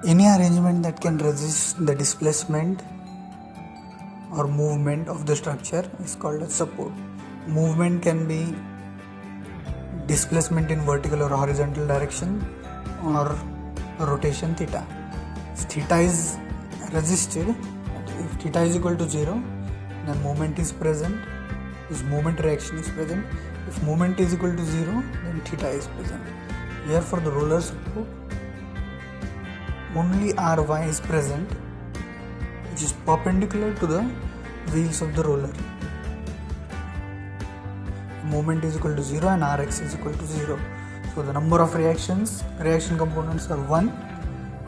Any arrangement that can resist the displacement or movement of the structure is called as support. Movement can be displacement in vertical or horizontal direction or rotation theta. If theta is resisted, if theta is equal to 0, then moment is present, this moment reaction is present. If moment is equal to 0, then theta is present. Here for the roller support, only Ry is present, which is perpendicular to the wheels of the roller. Moment is equal to 0 and Rx is equal to 0. So the number of reaction components are 1,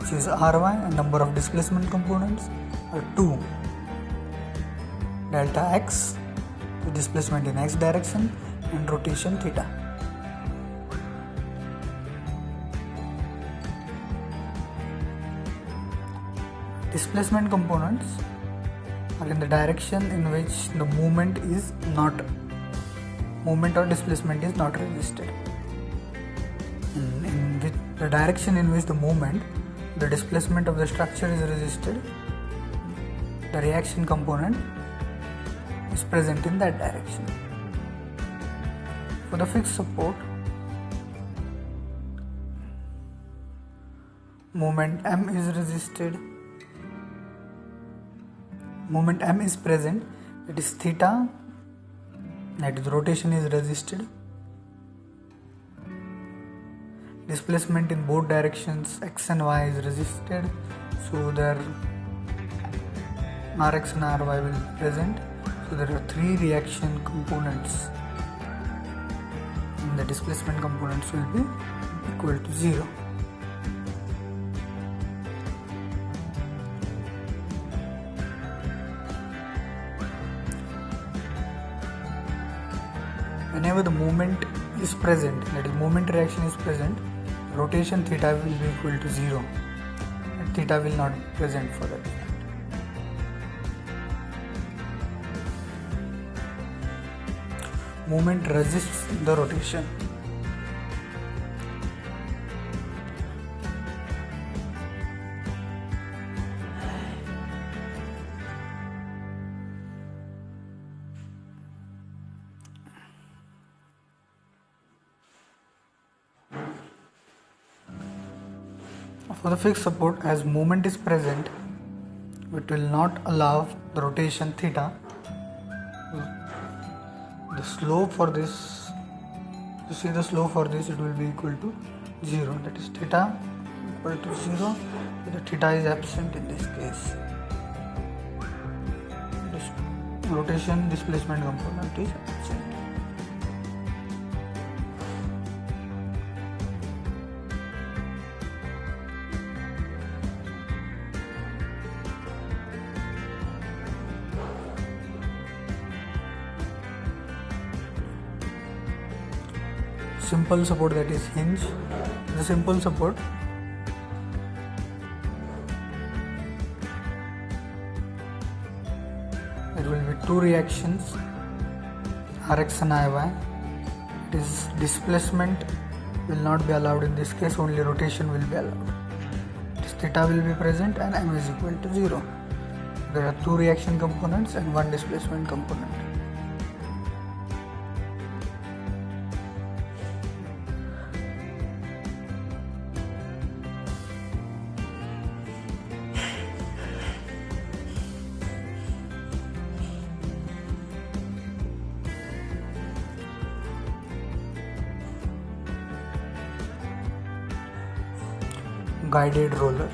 which is Ry, and number of displacement components are 2. Delta x, the displacement in x direction, and rotation theta. Displacement components are in the direction in which the movement or displacement is not resisted. In the direction in which the displacement of the structure is resisted, the reaction component is present in that direction. For the fixed support, moment M is resisted, moment M is present, that is theta, that is rotation is resisted, displacement in both directions x and y is resisted, so there Rx and Ry will be present. So there are 3 reaction components, and the displacement components will be equal to 0. Whenever the moment is present, that is moment reaction is present, rotation theta will be equal to 0, and theta will not be present for that. Moment resists the rotation. For the fixed support, as moment is present, it will not allow the rotation theta. The slope for this, to see the slope for this, it will be equal to 0, that is theta equal to 0, the theta is absent in this case. This rotation displacement component is absent. Simple support, that is hinge. The simple support, there will be 2 reactions, Rx and Iy. It is displacement will not be allowed in this case, only rotation will be allowed. This theta will be present and M is equal to 0. There are 2 reaction components and 1 displacement component. Guided roller.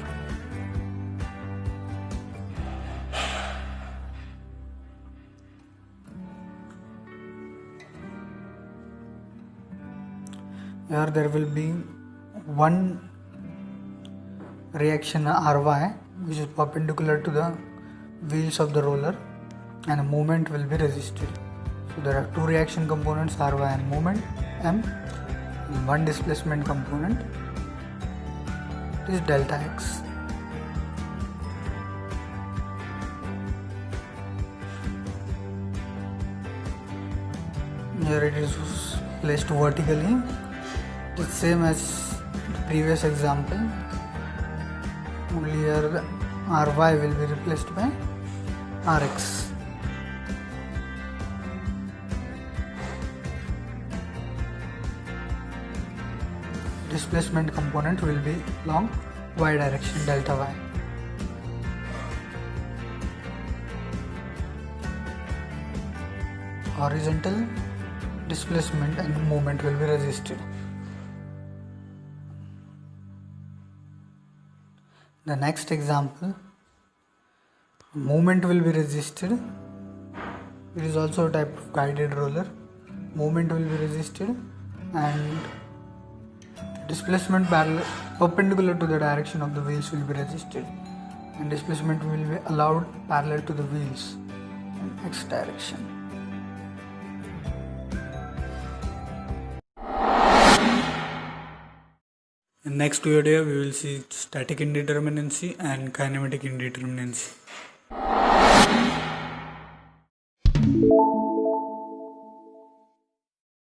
Here there will be one reaction Ry, which is perpendicular to the wheels of the roller, and the movement will be resisted. So there are 2 reaction components, Ry and movement M, and 1 displacement component is delta x. Here it is placed vertically. It's same as the previous example. only here ry will be replaced by rx. Displacement component will be along y direction, delta y. Horizontal displacement and movement will be resisted. The next example, movement will be resisted. It is also a type of guided roller. Movement will be resisted and displacement perpendicular to the direction of the wheels will be resisted, and displacement will be allowed parallel to the wheels in x direction. In next video we will see static indeterminacy and kinematic indeterminacy.